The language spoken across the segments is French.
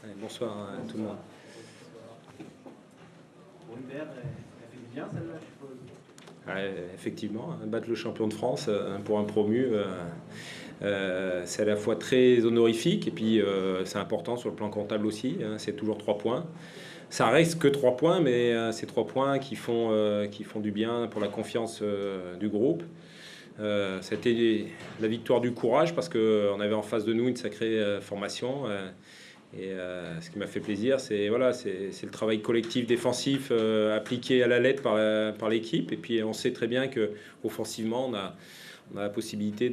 Allez, bonsoir à tout le monde. Pour une BR, elle fait du bien celle-là, je suppose. Ouais, effectivement, battre le champion de France pour un promu, c'est à la fois très honorifique et puis c'est important sur le plan comptable aussi. C'est toujours 3 points. Ça reste que 3 points, mais c'est 3 points qui font du bien pour la confiance du groupe. C'était la victoire du courage parce qu'on avait en face de nous une sacrée formation. Et ce qui m'a fait plaisir, c'est voilà, c'est le travail collectif défensif appliqué à la lettre par l'équipe. Et puis on sait très bien que offensivement, on a la possibilité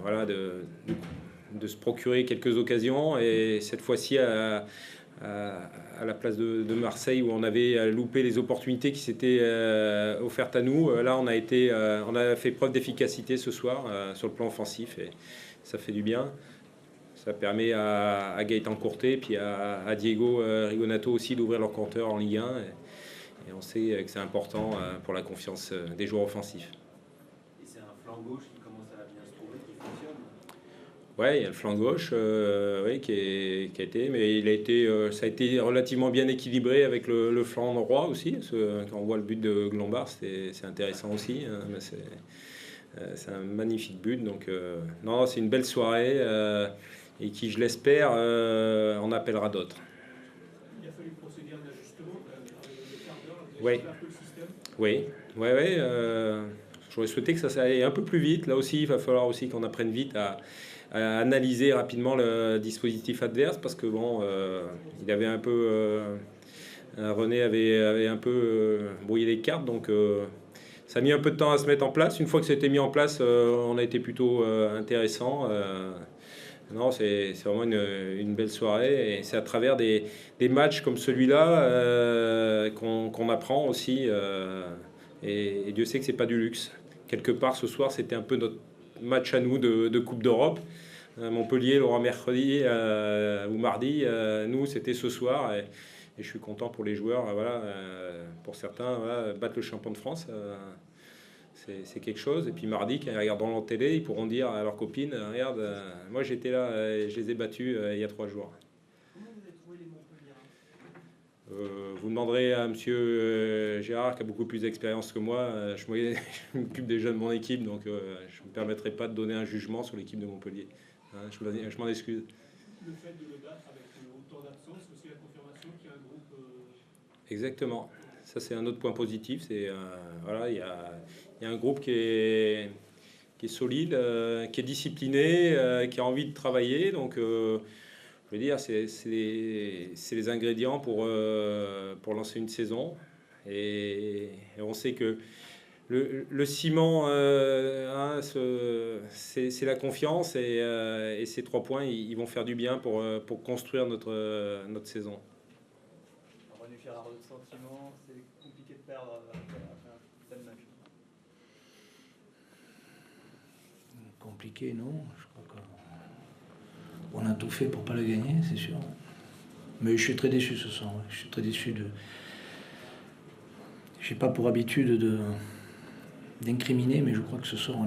voilà, de se procurer quelques occasions. Et cette fois-ci, à la place de Marseille, où on avait loupé les opportunités qui s'étaient offertes à nous, là on a fait preuve d'efficacité ce soir sur le plan offensif et ça fait du bien. Ça permet à Gaëtan Courtet puis à Diego Rigonato aussi d'ouvrir leur compteur en Ligue 1. Et on sait que c'est important pour la confiance des joueurs offensifs. Et c'est un flanc gauche qui commence à bien se trouver, qui fonctionne. Ouais, il y a le flanc gauche oui, qui a été, mais ça a été relativement bien équilibré avec le flanc droit aussi. Parce que quand on voit le but de Glombard, c'est intéressant aussi. C'est un magnifique but. Donc, non, c'est une belle soirée. Et qui, je l'espère, en appellera d'autres. Il a fallu procéder à un ajustement le quart d'heure, Oui. un peu le système. Oui, j'aurais souhaité que ça aille un peu plus vite. Là aussi, il va falloir aussi qu'on apprenne vite à analyser rapidement le dispositif adverse parce que bon, il avait un peu, René avait un peu brouillé les cartes, donc ça a mis un peu de temps à se mettre en place. Une fois que ça a été mis en place, on a été plutôt intéressant. Non, c'est vraiment une belle soirée et c'est à travers des matchs comme celui-là qu'on apprend aussi. Et Dieu sait que c'est pas du luxe. Quelque part, ce soir, c'était un peu notre match à nous de Coupe d'Europe. Montpellier l'aura mercredi ou mardi. Nous, c'était ce soir. Et je suis content pour les joueurs. Voilà, pour certains, voilà, battre le champion de France. C'est quelque chose. Et puis mardi, quand ils regarderont la télé, ils pourront dire à leurs copines, regarde, moi j'étais là et je les ai battus il y a 3 jours. Comment vous avez trouvé les Montpelliérains? Vous demanderez à monsieur Gérard, qui a beaucoup plus d'expérience que moi. Je m'occupe déjà de mon équipe, donc je ne me permettrai pas de donner un jugement sur l'équipe de Montpellier. Je m'en excuse. Le fait de le battre avec autant d'absence, c'est aussi la confirmation qu'il y a un groupe... Exactement. Ça, c'est un autre point positif. C'est voilà, il y a un groupe qui est solide, qui est discipliné, qui a envie de travailler. Donc, je veux dire, c'est les ingrédients pour lancer une saison. Et on sait que le ciment, c'est la confiance. Et ces 3 points, ils vont faire du bien pour construire notre saison. René Girard, votre sentiment, c'est compliqué de perdre après un tel match. Compliqué, non. Je crois qu'on a tout fait pour pas le gagner, c'est sûr. Mais je suis très déçu ce soir. Ouais. Je suis très déçu de. J'ai pas pour habitude d'incriminer, mais je crois que ce soir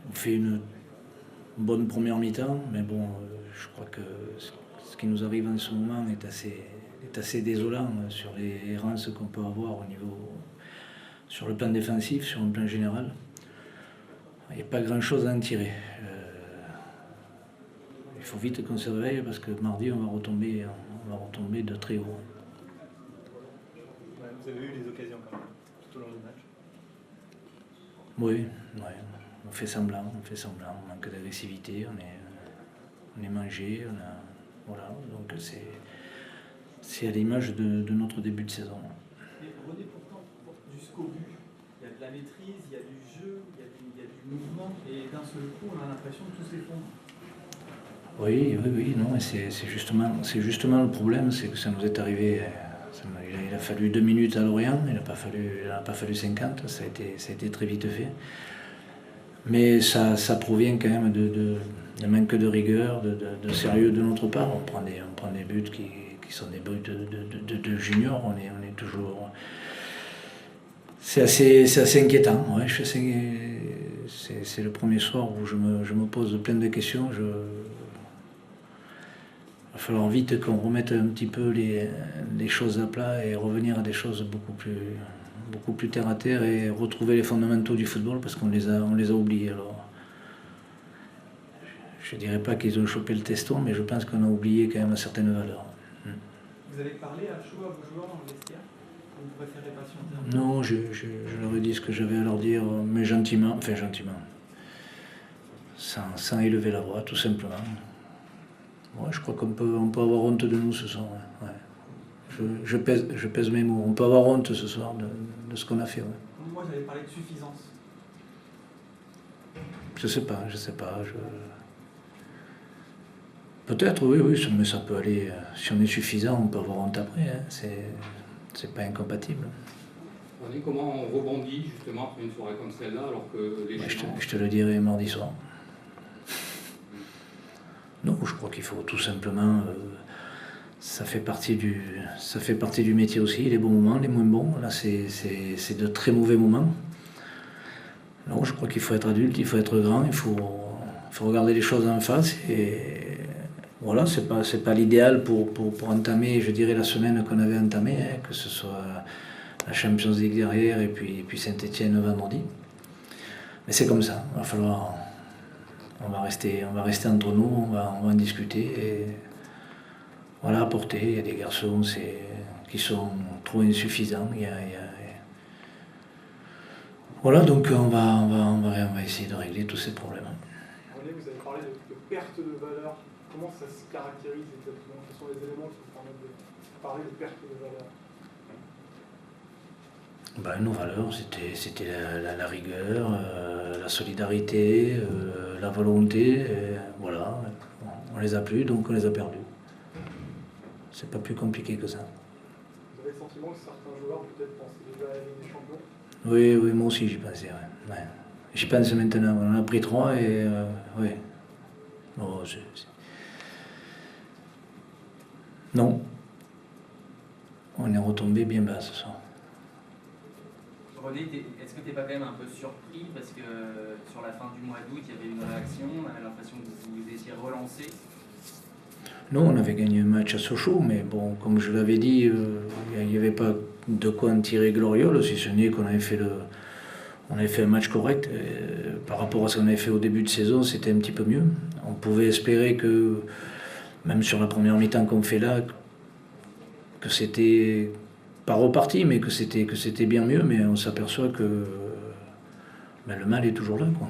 on fait une bonne première mi-temps, mais bon, je crois que ce qui nous arrive en ce moment est assez désolant sur les errances qu'on peut avoir au niveau. Sur le plan défensif, sur le plan général, il n'y a pas grand-chose à en tirer. Il faut vite qu'on se réveille parce que mardi, on va retomber de très haut. Ouais, vous avez eu les occasions quand même, tout au long du match. Oui, on fait semblant, on manque d'agressivité, on est mangé, voilà, donc c'est à l'image de notre début de saison. Mais René, pourtant, jusqu'au but, il y a de la maîtrise, il y a du jeu, il y a du mouvement, et d'un seul coup, on a l'impression que tout s'effondre. Oui, non, c'est justement le problème, c'est que ça nous est arrivé. Il a fallu 2 minutes à Lorient, il n'a pas fallu 50, ça a été très vite fait. Mais ça provient quand même de manque de rigueur, de sérieux de notre part. On prend des buts qui sont des buts de juniors, on est toujours... C'est assez inquiétant, ouais, c'est le premier soir où je me pose plein de questions. Il va falloir vite qu'on remette un petit peu les choses à plat et revenir à des choses beaucoup plus terre à terre et retrouver les fondamentaux du football parce qu'on les a oubliés. Alors, je ne dirais pas qu'ils ont chopé le teston, mais je pense qu'on a oublié quand même certaines valeurs. Vous avez parlé à chaud à vos joueurs dans le vestiaire? Ou vous préférez patienter un peu? Non, je leur ai dit ce que j'avais à leur dire, mais gentiment, sans élever la voix, tout simplement. Ouais, je crois qu'on peut avoir honte de nous ce soir. Ouais. Je pèse mes mots. On peut avoir honte ce soir de ce qu'on a fait. Ouais. Moi, j'avais parlé de suffisance. Je sais pas. Peut-être, oui, mais ça peut aller. Si on est suffisant, on peut avoir honte après. Hein. C'est pas incompatible. René, comment on rebondit justement après une soirée comme celle-là alors que les gens... Je te le dirai mardi soir. Non, je crois qu'il faut tout simplement. Ça fait partie du métier aussi, les bons moments, les moins bons. Là, c'est de très mauvais moments. Non, je crois qu'il faut être adulte, il faut être grand, il faut regarder les choses en face. Et voilà, c'est pas l'idéal pour entamer, je dirais, la semaine qu'on avait entamée, hein, que ce soit la Champions League derrière et puis Saint-Etienne vendredi. Mais c'est comme ça, il va falloir. On va rester entre nous, on va en discuter et voilà, apporter. Il y a des garçons qui sont trop insuffisants. Voilà, donc on va essayer de régler tous ces problèmes. René, vous avez parlé de perte de valeur. Comment ça se caractérise exactement? Quels sont les éléments qui vous permettent de parler de perte de valeur? Nos valeurs, c'était la rigueur, la solidarité, la volonté. Voilà, on les a plus, donc on les a perdus. C'est pas plus compliqué que ça. Vous avez le sentiment que certains joueurs peut-être pensaient déjà à la Ligue des Champions? Oui, moi aussi j'y pensais. Ouais. J'y pense maintenant. On en a pris 3 et oui. Oh, non. On est retombé bien bas ce soir. René, est-ce que tu n'es pas quand même un peu surpris parce que sur la fin du mois d'août, il y avait une réaction, on avait l'impression que vous étiez relancé? Non, on avait gagné un match à Sochaux, mais bon, comme je l'avais dit, il n'y avait pas de quoi en tirer gloriole, si ce n'est qu'on avait fait un match correct. Par rapport à ce qu'on avait fait au début de saison, c'était un petit peu mieux. On pouvait espérer que, même sur la première mi-temps qu'on fait là, que c'était pas reparti, mais que c'était bien mieux, mais on s'aperçoit que le mal est toujours là, quoi.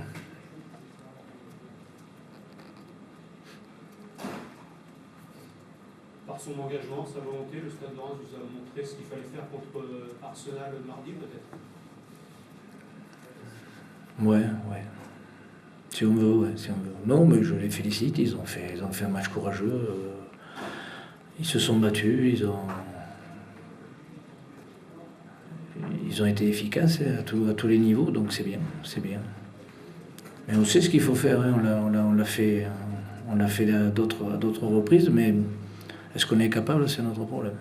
Par son engagement, sa volonté, le Stade de Reims vous a montré ce qu'il fallait faire contre Arsenal mardi, peut-être? Ouais. Si on veut. Non, mais je les félicite, ils ont fait un match courageux. Ils se sont battus, ils ont été efficaces à tous les niveaux, donc c'est bien. Mais on sait ce qu'il faut faire, hein, on l'a fait à d'autres reprises, mais est-ce qu'on est capable, c'est notre problème.